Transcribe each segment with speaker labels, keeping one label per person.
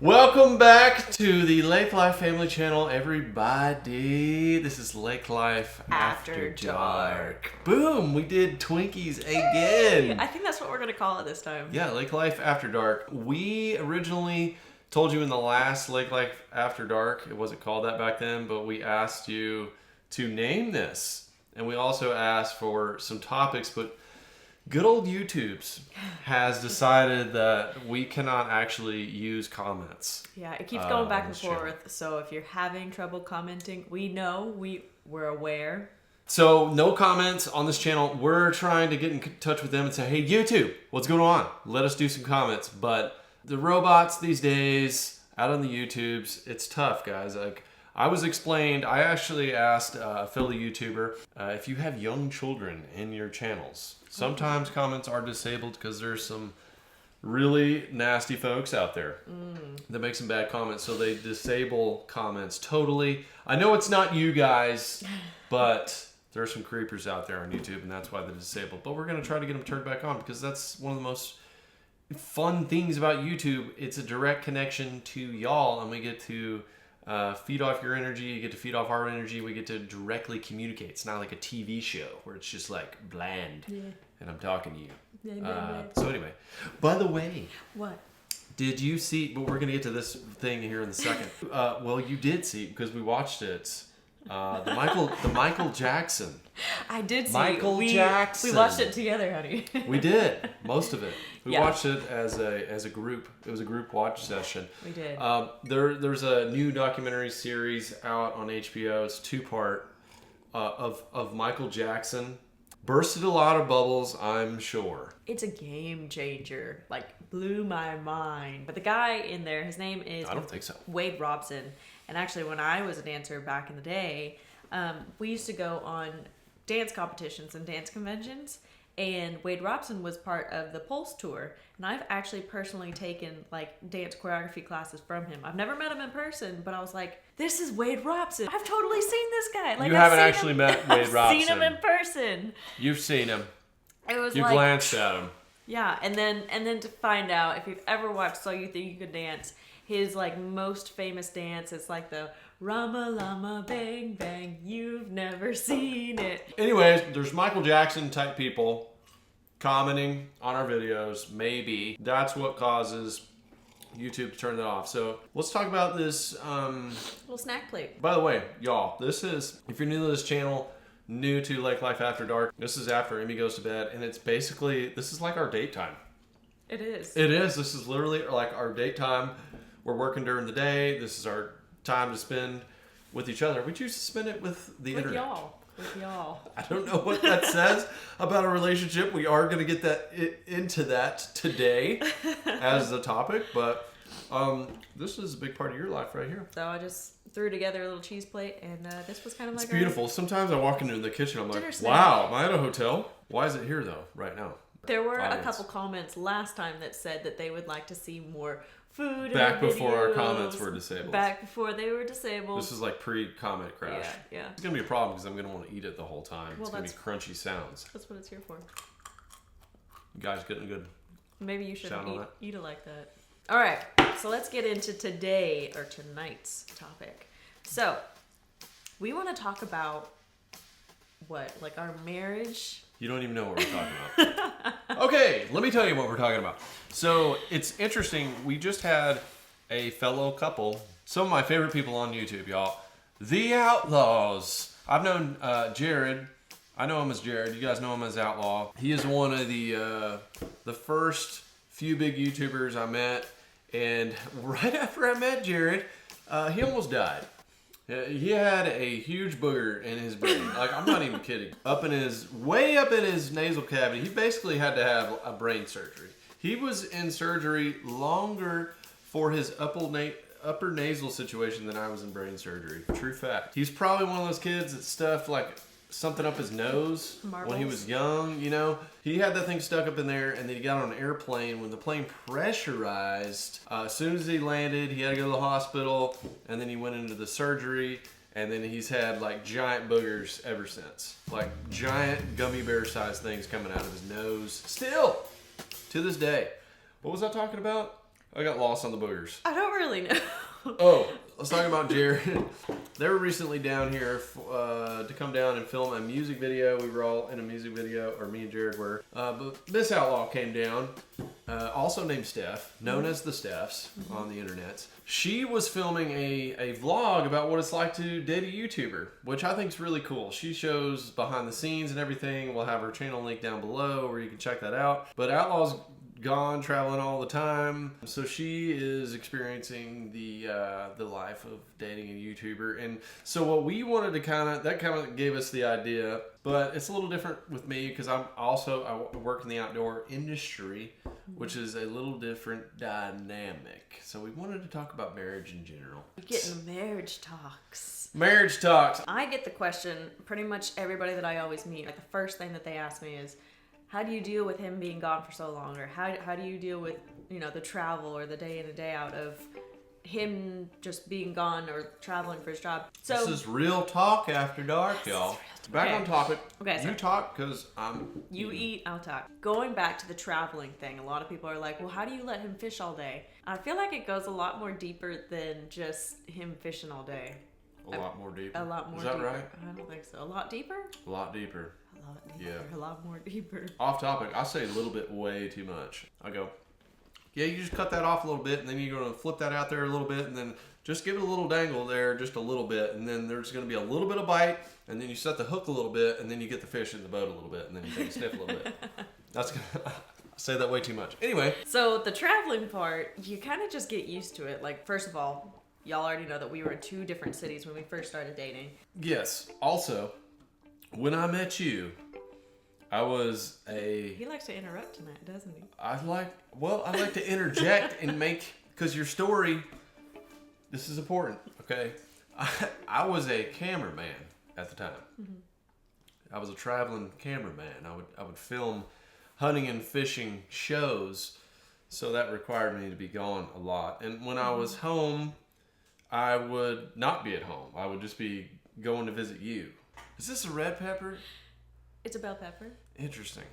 Speaker 1: Welcome back to the Lake Life Family Channel, everybody. This is Lake Life After Dark. Boom! We did Twinkies again.
Speaker 2: I think that's what we're going to call it this time.
Speaker 1: Yeah, Lake Life After Dark. We originally told you in the last Lake Life After Dark, it wasn't called that back then, but we asked you to name this. And we also asked for some topics, but good old YouTube's has decided that we cannot actually use comments.
Speaker 2: Yeah, it keeps going back and forth. So if you're having trouble commenting, we know, we're aware.
Speaker 1: So no comments on this channel. We're trying to get in touch with them and say, hey, YouTube, what's going on? Let us do some comments. But the robots these days out on the YouTubes, it's tough, guys. Like I actually asked a fellow YouTuber, if you have young children in your channels, sometimes comments are disabled because there's some really nasty folks out there that make some bad comments. So they disable comments totally. I know it's not you guys, but there are some creepers out there on YouTube, and that's why they're disabled. But we're going to try to get them turned back on because that's one of the most fun things about YouTube. It's a direct connection to y'all, and we get to feed off your energy. You get to feed off our energy. We get to directly communicate. It's not like a TV show where it's just like bland and I'm talking to you. So anyway, by the way,
Speaker 2: what
Speaker 1: did you see? But we're gonna get to this thing here in a second. Well, you did see because we watched it. The Michael Jackson.
Speaker 2: I did see
Speaker 1: Michael Jackson.
Speaker 2: We watched it together, honey.
Speaker 1: We did most of it. We
Speaker 2: Yeah.
Speaker 1: watched it as a group. It was a group watch session.
Speaker 2: We did.
Speaker 1: There's a new documentary series out on HBO. It's 2-part of Michael Jackson. Bursted a lot of bubbles, I'm sure.
Speaker 2: It's a game changer. Like, blew my mind. But the guy in there, his name is...
Speaker 1: I don't think so.
Speaker 2: Wade Robson. And actually, when I was a dancer back in the day, we used to go on dance competitions and dance conventions. And Wade Robson was part of the Pulse Tour. And I've actually personally taken like dance choreography classes from him. I've never met him in person, but I was like, this is Wade Robson. I've totally seen this guy. Like,
Speaker 1: You haven't actually met Wade Robson.
Speaker 2: I've seen him in person.
Speaker 1: You've seen him.
Speaker 2: It was
Speaker 1: You
Speaker 2: like,
Speaker 1: glanced at him.
Speaker 2: yeah, and then to find out, if you've ever watched So You Think You Could Dance, his like most famous dance is like the Rama Lama Bang Bang. You've never seen it.
Speaker 1: Anyways, there's Michael Jackson type people commenting on our videos. Maybe that's what causes YouTube to turn that off. So let's talk about this.
Speaker 2: Little snack plate.
Speaker 1: By the way, y'all, this is, if you're new to this channel, new to Lake Life After Dark, this is after Amy goes to bed, and it's basically, this is like our date time.
Speaker 2: It is.
Speaker 1: It is. This is literally like our date time. We're working during the day. This is our time to spend with each other. We choose to spend it with the internet.
Speaker 2: With y'all.
Speaker 1: I don't know what that says about a relationship. We are going to get into that today as the topic, but this is a big part of your life right here.
Speaker 2: So I just threw together a little cheese plate, and this was kind of like
Speaker 1: It's beautiful. Sometimes I walk into the kitchen, I'm like,
Speaker 2: snack.
Speaker 1: wow, am I at a hotel? Why is it here though, right now?
Speaker 2: There were
Speaker 1: Audience.
Speaker 2: a couple comments last time that said that they would like to see more food in
Speaker 1: Back
Speaker 2: the
Speaker 1: before our
Speaker 2: videos.
Speaker 1: comments were disabled.
Speaker 2: Back before they were disabled.
Speaker 1: This is like pre-comment crash.
Speaker 2: Yeah.
Speaker 1: It's going to be a problem because I'm going to want to eat it the whole time.
Speaker 2: Well,
Speaker 1: It's going to be crunchy sounds.
Speaker 2: That's what it's here for.
Speaker 1: You guys getting good?
Speaker 2: Maybe you shouldn't
Speaker 1: Sound on that?
Speaker 2: eat it like that. All right, so let's get into tonight's topic. So, we want to talk about what, like our marriage.
Speaker 1: You don't even know what we're talking about. Okay, let me tell you what we're talking about. So it's interesting. We just had a fellow couple, some of my favorite people on YouTube, y'all. The Outlaws. I've known Jared. I know him as Jared. You guys know him as Outlaw. He is one of the first few big YouTubers I met. And right after I met Jared, he almost died. He had a huge booger in his brain. Like, I'm not even kidding. Way up in his nasal cavity. He basically had to have a brain surgery. He was in surgery longer for his upper nasal situation than I was in brain surgery. True fact. He's probably one of those kids that stuffed like something up his nose when he was young, you know. He had that thing stuck up in there, and then he got on an airplane. When the plane pressurized, as soon as he landed, he had to go to the hospital, and then he went into the surgery, and then he's had like giant boogers ever since. Like giant gummy bear sized things coming out of his nose. Still, to this day. What was I talking about? I got lost on the boogers.
Speaker 2: I don't really know.
Speaker 1: Oh, let's talk about Jared. They were recently down here to come down and film a music video. We were all in a music video, or me and Jared were. But Miss Outlaw came down, also named Steph, known as the Stephs on the internet. She was filming a vlog about what it's like to date a YouTuber, which I think is really cool. She shows behind the scenes and everything. We'll have her channel link down below where you can check that out. But Outlaw's gone traveling all the time, so she is experiencing the life of dating a YouTuber. And so what we wanted to kind of gave us the idea, but it's a little different with me because I work in the outdoor industry, which is a little different dynamic. So we wanted to talk about marriage in general.
Speaker 2: We're getting marriage talks.
Speaker 1: Marriage talks.
Speaker 2: I get the question, pretty much everybody that I always meet, like the first thing that they ask me is, how do you deal with him being gone for so long? Or how do you deal with, the travel or the day in and day out of him just being gone or traveling for his job? So
Speaker 1: this is real talk after dark, y'all. Back on topic.
Speaker 2: Okay, so
Speaker 1: you talk because I'm
Speaker 2: You eat, I'll talk. Going back to the traveling thing, a lot of people are like, well, how do you let him fish all day? I feel like it goes a lot more deeper than just him fishing all day.
Speaker 1: A lot more deeper.
Speaker 2: A lot more
Speaker 1: Is that
Speaker 2: deeper.
Speaker 1: right?
Speaker 2: I don't think so. A lot deeper?
Speaker 1: A lot deeper.
Speaker 2: A lot deeper.
Speaker 1: Yeah.
Speaker 2: A lot more deeper.
Speaker 1: Off topic, I say a little bit way too much. I go, yeah, you just cut that off a little bit, and then you're going to flip that out there a little bit, and then just give it a little dangle there, just a little bit, and then there's going to be a little bit of bite, and then you set the hook a little bit, and then you get the fish in the boat a little bit, and then you take a sniff a little bit. That's gonna, I say that way too much. Anyway.
Speaker 2: So the traveling part, you kind of just get used to it. Like, first of all, y'all already know that we were in 2 different cities when we first started dating.
Speaker 1: Yes. Also, when I met you, I was
Speaker 2: He likes to interrupt tonight, doesn't he?
Speaker 1: I like to interject and make, because your story, this is important, okay? I was a cameraman at the time. Mm-hmm. I was a traveling cameraman. I would film hunting and fishing shows, so that required me to be gone a lot. And when I was home, I would not be at home. I would just be going to visit you. Is this a red pepper?
Speaker 2: It's a bell pepper.
Speaker 1: Interesting.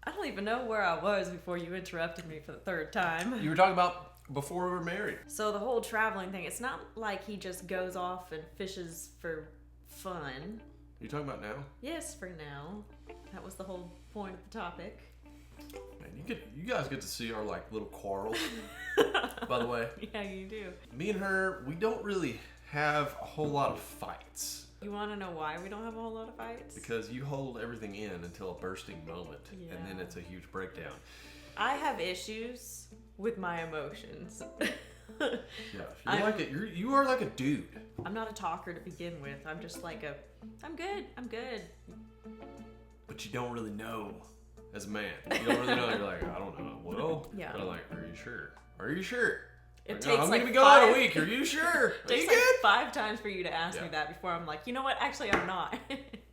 Speaker 2: I don't even know where I was before you interrupted me for the 3rd time.
Speaker 1: You were talking about before we were married.
Speaker 2: So the whole traveling thing, it's not like he just goes off and fishes for fun.
Speaker 1: You talking about now?
Speaker 2: Yes, for now. That was the whole point of the topic.
Speaker 1: Man, you guys get to see our little quarrels. By the way.
Speaker 2: Yeah, you do.
Speaker 1: Me and her, we don't really have a whole lot of fights.
Speaker 2: You want to know why we don't have a whole lot of fights?
Speaker 1: Because you hold everything in until a bursting moment,
Speaker 2: Yeah.
Speaker 1: and then it's a huge breakdown.
Speaker 2: I have issues with my emotions.
Speaker 1: Yeah, you are like a dude.
Speaker 2: I'm not a talker to begin with. I'm just like I'm good.
Speaker 1: But you don't really know as a man. You don't really know. You're like, I don't know. Well,
Speaker 2: Yeah.
Speaker 1: But I'm like, are you sure? Are you sure?
Speaker 2: It
Speaker 1: No,
Speaker 2: takes
Speaker 1: I'm
Speaker 2: like
Speaker 1: gonna be gone
Speaker 2: 5
Speaker 1: a week. Are you sure?
Speaker 2: It
Speaker 1: Are you
Speaker 2: takes like
Speaker 1: good?
Speaker 2: 5 times for you to ask me
Speaker 1: Yeah.
Speaker 2: that before I'm like, you know what? Actually, I'm not.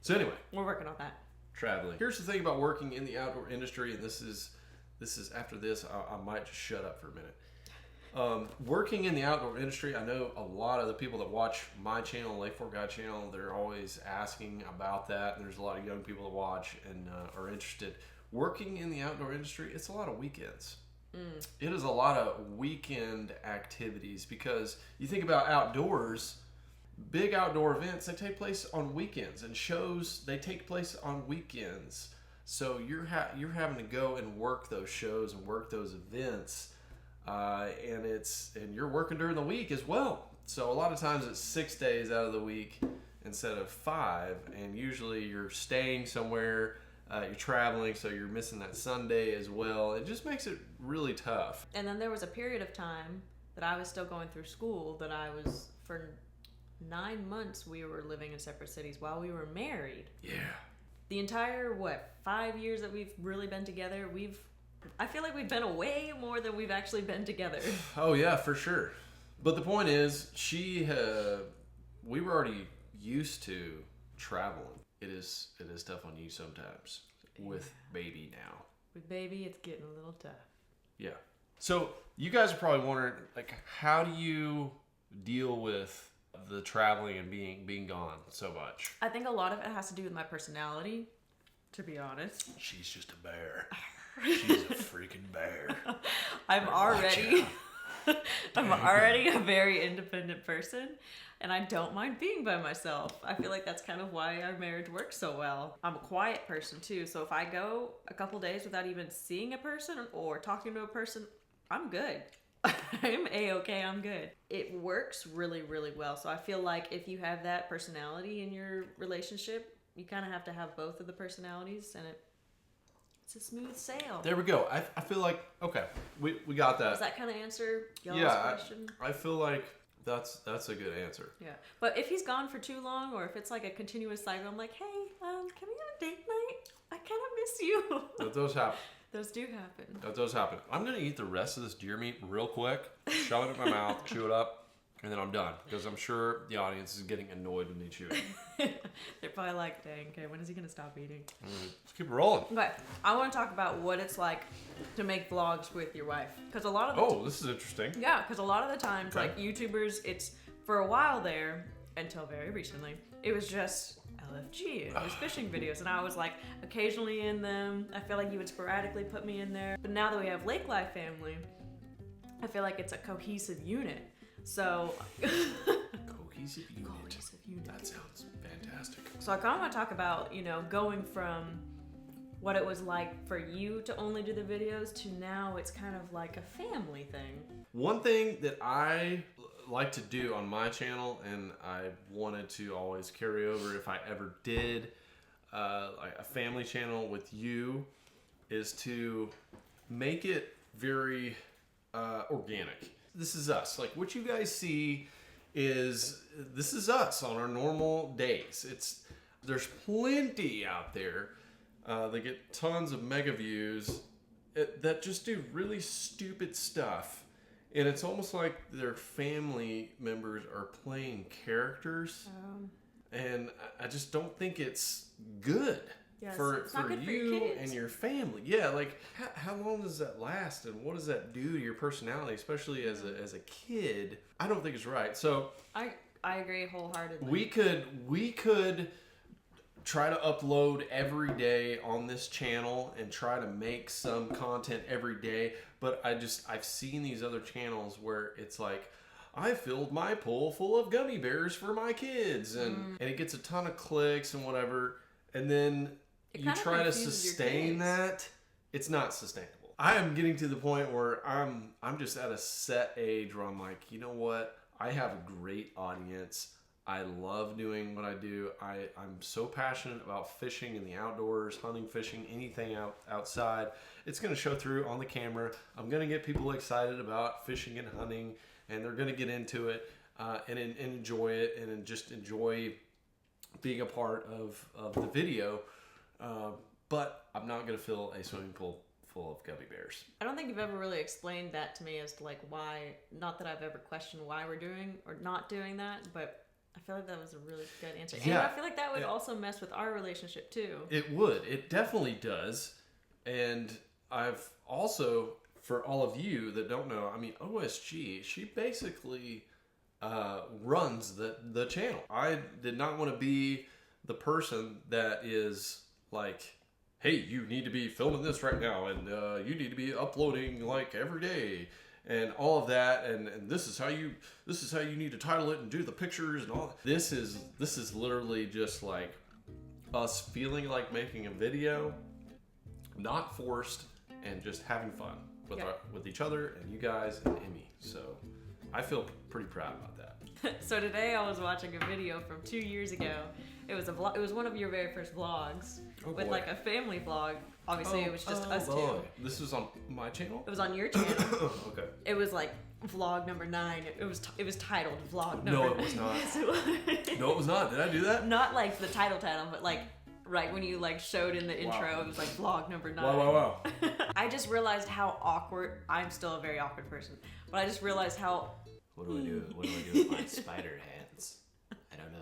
Speaker 1: So anyway,
Speaker 2: We're working on that.
Speaker 1: traveling. Here's the thing about working in the outdoor industry, and this is after this, I might just shut up for a minute. Working in the outdoor industry, I know a lot of the people that watch my channel, Lake Fork Guy channel, they're always asking about that. And there's a lot of young people that watch and are interested. Working in the outdoor industry, it's a lot of weekends. It is a lot of weekend activities because you think about outdoors, big outdoor events, they take place on weekends, and shows, they take place on weekends. So you're having to go and work those shows and work those events, and you're working during the week as well. So a lot of times it's 6 days out of the week instead of 5, and usually you're staying somewhere. You're traveling, so you're missing that Sunday as well. It just makes it really tough.
Speaker 2: And then there was a period of time that I was still going through school that I was, for 9 months, we were living in separate cities while we were married.
Speaker 1: Yeah.
Speaker 2: The entire, 5 years that we've really been together, I feel like we've been away more than we've actually been together.
Speaker 1: Oh, yeah, for sure. But the point is, we were already used to traveling. It is tough on you sometimes with baby now.
Speaker 2: With baby, it's getting a little tough.
Speaker 1: Yeah. So you guys are probably wondering, how do you deal with the traveling and being gone so much?
Speaker 2: I think a lot of it has to do with my personality, to be honest.
Speaker 1: She's just a bear. She's a freaking bear.
Speaker 2: I'm already I'm already a very independent person, and I don't mind being by myself. I feel like that's kind of why our marriage works so well. I'm a quiet person too, so if I go a couple days without even seeing a person or talking to a person, I'm good. I'm A-okay, I'm good. It works really, really well. So I feel like if you have that personality in your relationship, you kind of have to have both of the personalities, and it's a smooth sail.
Speaker 1: There we go. I feel like, okay, we got that.
Speaker 2: Does that kind of answer y'all's question?
Speaker 1: I feel like that's a good answer.
Speaker 2: Yeah. But if he's gone for too long, or if it's like a continuous cycle, I'm like, hey, can we have a date night? I kind of miss you.
Speaker 1: That does happen.
Speaker 2: Those do happen.
Speaker 1: That does happen. I'm going to eat the rest of this deer meat real quick, shove it in my mouth, chew it up, and then I'm done. Because I'm sure the audience is getting annoyed when they chew it.
Speaker 2: They're probably like, dang, okay, when is he going to stop eating?
Speaker 1: Let's keep it rolling.
Speaker 2: Okay, I want to talk about what it's like to make vlogs with your wife. Because a lot of the
Speaker 1: This is interesting.
Speaker 2: yeah, because a lot of the times,
Speaker 1: Okay.
Speaker 2: like YouTubers, it's for a while there, until very recently, it was just LFG. It was fishing videos, and I was like occasionally in them. I feel like you would sporadically put me in there. But now that we have Lake Life Family, I feel like it's a cohesive unit. So
Speaker 1: Cohesive unit. That sounds fantastic.
Speaker 2: So I kind of want to talk about, going from what it was like for you to only do the videos to now it's kind of like a family thing.
Speaker 1: One thing that I like to do on my channel, and I wanted to always carry over if I ever did like a family channel with you, is to make it very organic. This is us. Like what you guys see this is us on our normal days. There's plenty out there that get tons of mega views that just do really stupid stuff. And it's almost like their family members are playing characters. And I just don't think it's good for you and your family. Yeah, like how long does that last, and what does that do to your personality, especially as a kid? I don't think it's right. So
Speaker 2: I agree wholeheartedly.
Speaker 1: We could try to upload every day on this channel and try to make some content every day, but I've seen these other channels where it's like, I filled my pool full of gummy bears for my kids, and it gets a ton of clicks and whatever, and then you try to sustain that. It's not sustainable. I am getting to the point where I'm just at a set age where I'm like, you know what? I have a great audience. I love doing what I do. I'm so passionate about fishing in the outdoors, hunting, fishing, anything outside. It's going to show through on the camera. I'm going to get people excited about fishing and hunting, and they're going to get into it and enjoy it, and just enjoy being a part of the video. But I'm not going to fill a swimming pool full of gummy bears.
Speaker 2: I don't think you've ever really explained that to me as to like why, not that I've ever questioned why we're doing or not doing that, but I feel like that was a really good answer.
Speaker 1: Yeah.
Speaker 2: And I feel like that would also mess with our relationship too.
Speaker 1: It would. It definitely does. And I've also, for all of you that don't know, I mean, OSG, she basically runs the channel. I did not want to be the person that is like, hey, you need to be filming this right now, and you need to be uploading like every day, and all of that, and this is how you need to title it and do the pictures and all. This is literally just like us feeling like making a video, not forced, and just having fun with each other and you guys and Emmy. So I feel pretty proud about that.
Speaker 2: So today I was watching a video from 2 years ago. It was it was one of your very first vlogs, with like a family vlog. Obviously, it was just us two.
Speaker 1: This was on my channel?
Speaker 2: It was on your channel.
Speaker 1: Okay.
Speaker 2: It was like vlog number 9. It was titled vlog number 9.
Speaker 1: No, it was not.
Speaker 2: Yes, it was.
Speaker 1: No, it was not. Did I do that?
Speaker 2: Not like the title, but like right when you like showed in the intro, it was like vlog number 9.
Speaker 1: Wow.
Speaker 2: I just realized how awkward. I'm still a very awkward person, but I just realized how.
Speaker 3: What do I do? What do I do with my spider hands? I don't know.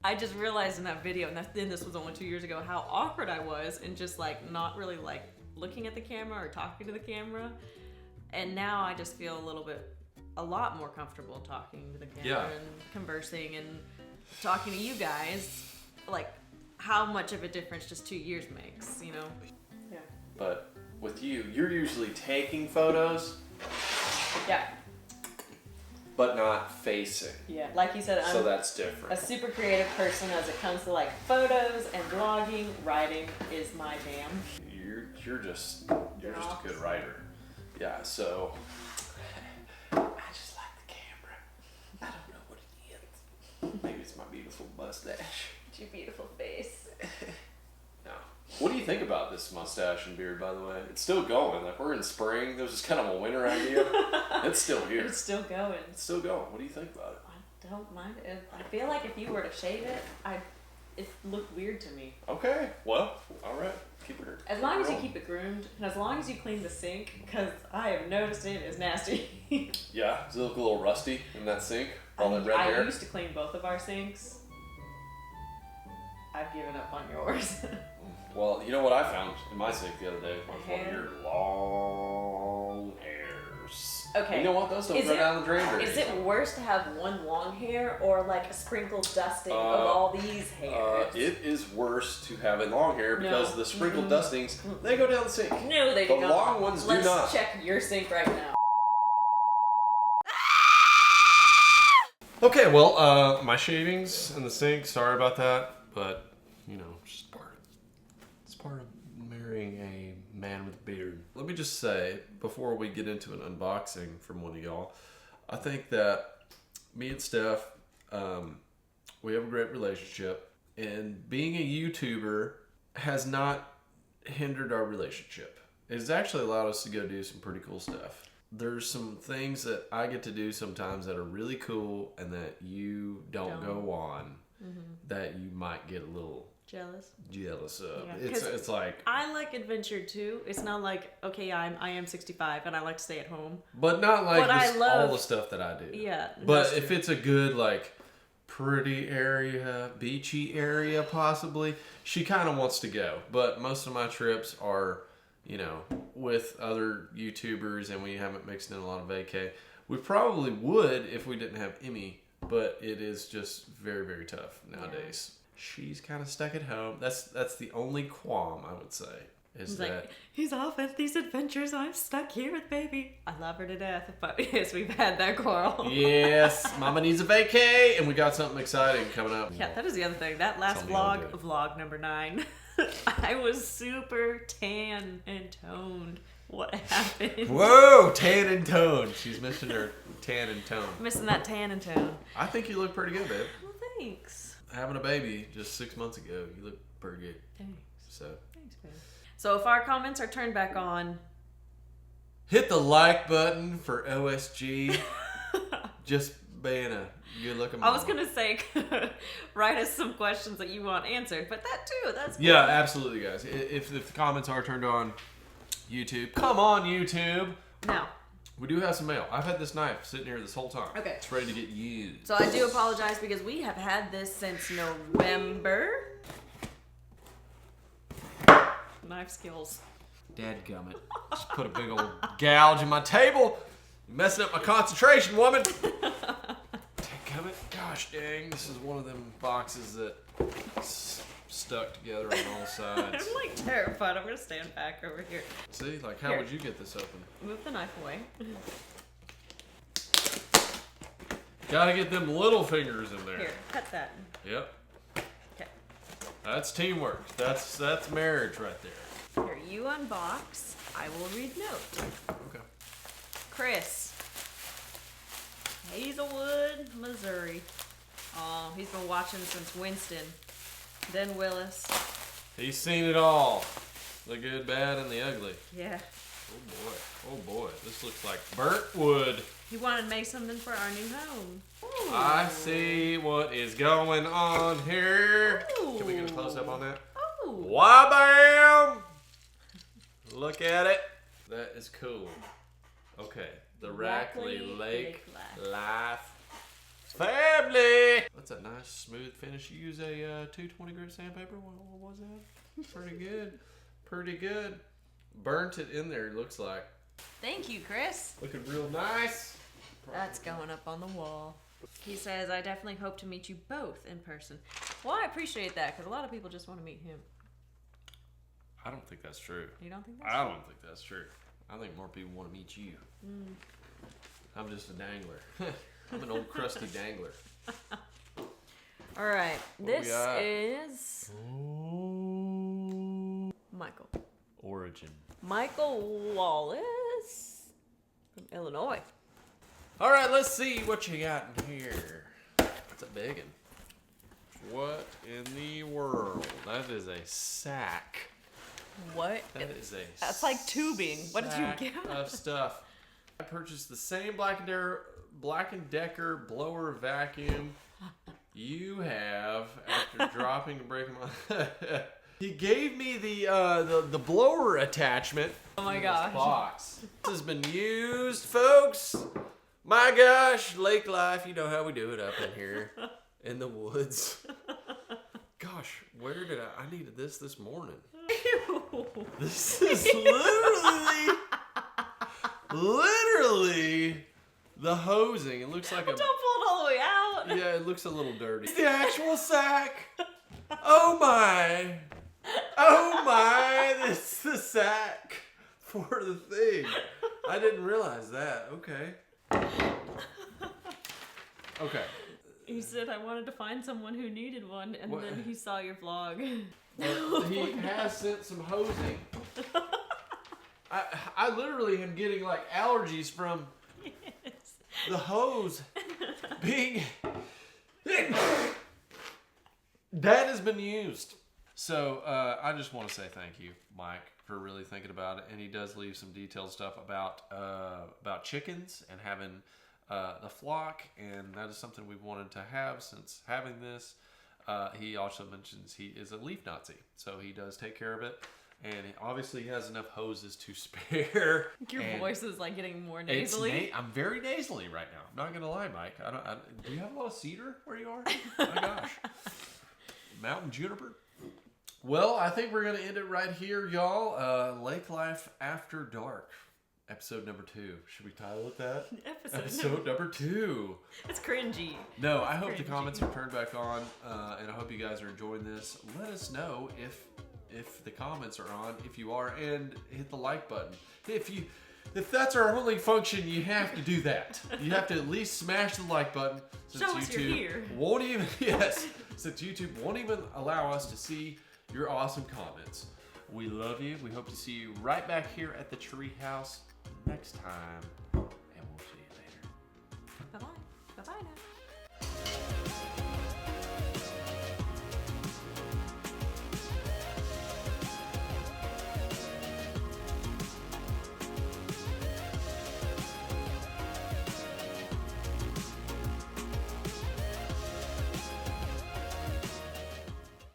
Speaker 2: I just realized in that video, and then this was only 2 years ago, how awkward I was and just like not really like looking at the camera or talking to the camera. And now I just feel a lot more comfortable talking to the camera and conversing and talking to you guys. Like how much of a difference just 2 years makes, you know? Yeah.
Speaker 1: But with you, you're usually taking photos.
Speaker 2: Yeah.
Speaker 1: but not facing.
Speaker 2: Yeah. Like you said,
Speaker 1: So
Speaker 2: I'm
Speaker 1: that's different.
Speaker 2: a super creative person as it comes to like photos and blogging. Writing is my jam.
Speaker 1: You're just a good writer. Yeah, so I just like the camera. I don't know what it is. Maybe it's my beautiful mustache.
Speaker 2: It's your beautiful face.
Speaker 1: No. What do you think about this mustache and beard, by the way? It's still going. Like, we're in spring. There was just kind of a winter idea. It's still here.
Speaker 2: It's still going.
Speaker 1: It's still going. What do you think about it?
Speaker 2: I don't mind it. I feel like if you were to shave it, it looked weird to me.
Speaker 1: Okay. Well, all right. Keep it.
Speaker 2: As long as you keep it groomed, and as long as you clean the sink, because I have noticed it is nasty.
Speaker 1: Yeah. Does it look a little rusty in that sink? All that red hair?
Speaker 2: I used to clean both of our sinks. I've given up on yours.
Speaker 1: Well, you know what I found in my sink the other day? Was one of
Speaker 2: Hair?
Speaker 1: your long hairs.
Speaker 2: Okay.
Speaker 1: You know what? Those don't go down the drain very
Speaker 2: Is it worse to have one long hair or like a sprinkled dusting of all these hairs?
Speaker 1: It is worse to have a long hair because the sprinkled dustings, they go down the sink.
Speaker 2: No, they do not.
Speaker 1: The long ones do not.
Speaker 2: Let's check your sink right now.
Speaker 1: Okay, well, my shavings in the sink, sorry about that, but, you know, it's part of marrying a man with a beard. Let me just say, before we get into an unboxing from one of y'all, I think that me and Steph, we have a great relationship, and being a YouTuber has not hindered our relationship. It's actually allowed us to go do some pretty cool stuff. There's some things that I get to do sometimes that are really cool and that you don't go on, that you might get a little
Speaker 2: jealous
Speaker 1: of.
Speaker 2: Yeah,
Speaker 1: It's like,
Speaker 2: I like adventure too. It's not like, okay, I am 65 and I like to stay at home.
Speaker 1: but not like
Speaker 2: But I
Speaker 1: just
Speaker 2: love-
Speaker 1: all the stuff that I do.
Speaker 2: Yeah.
Speaker 1: But
Speaker 2: that's
Speaker 1: if
Speaker 2: true.
Speaker 1: it's a good, like, pretty area, beachy area possibly, she kind of wants to go. But most of my trips are, you know, with other YouTubers, and we haven't mixed in a lot of vacay. We probably would if we didn't have Emmy, but it is just very, very tough nowadays. She's kind of stuck at home. That's the only qualm, I would say, is
Speaker 2: He's
Speaker 1: that...
Speaker 2: like, he's off at these adventures. I'm stuck here with baby. I love her to death, but yes, we've had that quarrel.
Speaker 1: Yes, Mama needs a vacay, and we got something exciting coming up.
Speaker 2: Yeah, that is the other thing. That last
Speaker 1: Tell me all
Speaker 2: vlog,
Speaker 1: good.
Speaker 2: vlog number 9, I was super tan and toned. What happened?
Speaker 1: Whoa, tan and tone. She's missing her tan and tone.
Speaker 2: Missing that tan and tone.
Speaker 1: I think you look pretty good, babe.
Speaker 2: Well, thanks.
Speaker 1: Having a baby just 6 months ago, you look pretty good.
Speaker 2: Thanks.
Speaker 1: So
Speaker 2: Thanks, babe. So if our comments are turned back on,
Speaker 1: hit the like button for OSG. Just being a good looking
Speaker 2: I was gonna say, write us some questions that you want answered, but that too, that's cool.
Speaker 1: Yeah, absolutely, guys. If the comments are turned on YouTube, come on, YouTube.
Speaker 2: Now,
Speaker 1: We do have some mail. I've had this knife sitting here this whole time.
Speaker 2: Okay.
Speaker 1: It's ready to get used.
Speaker 2: so I do apologize because we have had this since November. Knife skills.
Speaker 3: Dadgummit.
Speaker 1: Just put a big old gouge in my table. You're messing up my concentration, woman. Dadgummit. Gosh dang, this is one of them boxes that stuck together on all sides.
Speaker 2: I'm like terrified. I'm gonna stand back over here.
Speaker 1: See, like how
Speaker 2: Here.
Speaker 1: would you get this open?
Speaker 2: Move the knife away.
Speaker 1: Gotta get them little fingers in there.
Speaker 2: Here, cut that.
Speaker 1: Yep.
Speaker 2: Okay.
Speaker 1: That's teamwork. That's marriage right there.
Speaker 2: Here, you unbox. I will read note.
Speaker 1: Okay.
Speaker 2: Chris. Hazelwood, Missouri. Oh, he's been watching since Winston. Then Willis.
Speaker 1: He's seen it all. The good, bad, and the ugly.
Speaker 2: Yeah.
Speaker 1: Oh boy. Oh boy. This looks like burnt wood.
Speaker 2: He wanted to make something for our new home. Ooh.
Speaker 1: I see what is going on here.
Speaker 2: Ooh.
Speaker 1: Can we get a close up on that?
Speaker 2: Oh.
Speaker 1: Wah-bam! Look at it. That is cool. Okay. The Rackley
Speaker 2: Rackley
Speaker 1: Lake
Speaker 2: Lake
Speaker 1: Life Family. That's a nice smooth finish. You use a 220 grit sandpaper. What was that? Pretty good. Pretty good. Burnt it in there, looks like.
Speaker 2: Thank you, Chris.
Speaker 1: Looking real nice.
Speaker 2: That's going up on the wall. He says, I definitely hope to meet you both in person. Well, I appreciate that because a lot of people just want to meet him.
Speaker 1: I don't think that's true.
Speaker 2: You don't think that's
Speaker 1: I don't think that's true. I think more people want to meet you. I'm just a dangler. I'm an old crusty dangler.
Speaker 2: All right,
Speaker 1: What
Speaker 2: this
Speaker 1: we got?
Speaker 2: is Michael.
Speaker 1: Origin.
Speaker 2: Michael Wallace from Illinois.
Speaker 1: All right, let's see what you got in here. That's a big one. What in the world? That is a sack.
Speaker 2: What?
Speaker 1: That is a
Speaker 2: That's like tubing. What did you
Speaker 1: sack
Speaker 2: get?
Speaker 1: of stuff. I purchased the same Black & Decker blower vacuum you have after dropping and breaking my... He gave me the blower attachment.
Speaker 2: Oh my
Speaker 1: in
Speaker 2: gosh.
Speaker 1: this box. This has been used, folks. My gosh, lake life. You know how we do it up in here in the woods. Gosh, where did I needed this morning. This is literally the hosing. It looks like
Speaker 2: Don't pull it all the way out.
Speaker 1: yeah, it looks a little dirty. It's the actual sack. Oh my. Oh my, this is the sack for the thing. I didn't realize that. Okay. Okay.
Speaker 2: He said I wanted to find someone who needed one, and
Speaker 1: What?
Speaker 2: then he saw your vlog.
Speaker 1: Well, he has sent some hosing. I literally am getting like allergies from the hose being that has been used. So I just want to say thank you, Mike, for really thinking about it. And he does leave some detailed stuff about chickens and having the flock, and that is something we've wanted to have since having this. He also mentions he is a leaf Nazi, so he does take care of it. And obviously he has enough hoses to spare.
Speaker 2: Your
Speaker 1: And
Speaker 2: voice is like getting more nasally.
Speaker 1: I'm very nasally right now. I'm not gonna lie, Mike. Do you have a lot of cedar where you are? My gosh, mountain juniper. Well, I think we're gonna end it right here, y'all. Lake Life After Dark, episode number 2. Should we title it that? Episode number 2.
Speaker 2: It's cringy.
Speaker 1: No, I hope the
Speaker 2: Cringy.
Speaker 1: comments are turned back on, and I hope you guys are enjoying this. Let us know if the comments are on, if you are, and hit the like button. If that's our only function, you have to do that. You have to at least smash the like button, since
Speaker 2: Show us you're here.
Speaker 1: won't even since YouTube won't even allow us to see your awesome comments. We love you. We hope to see you right back here at the treehouse next time.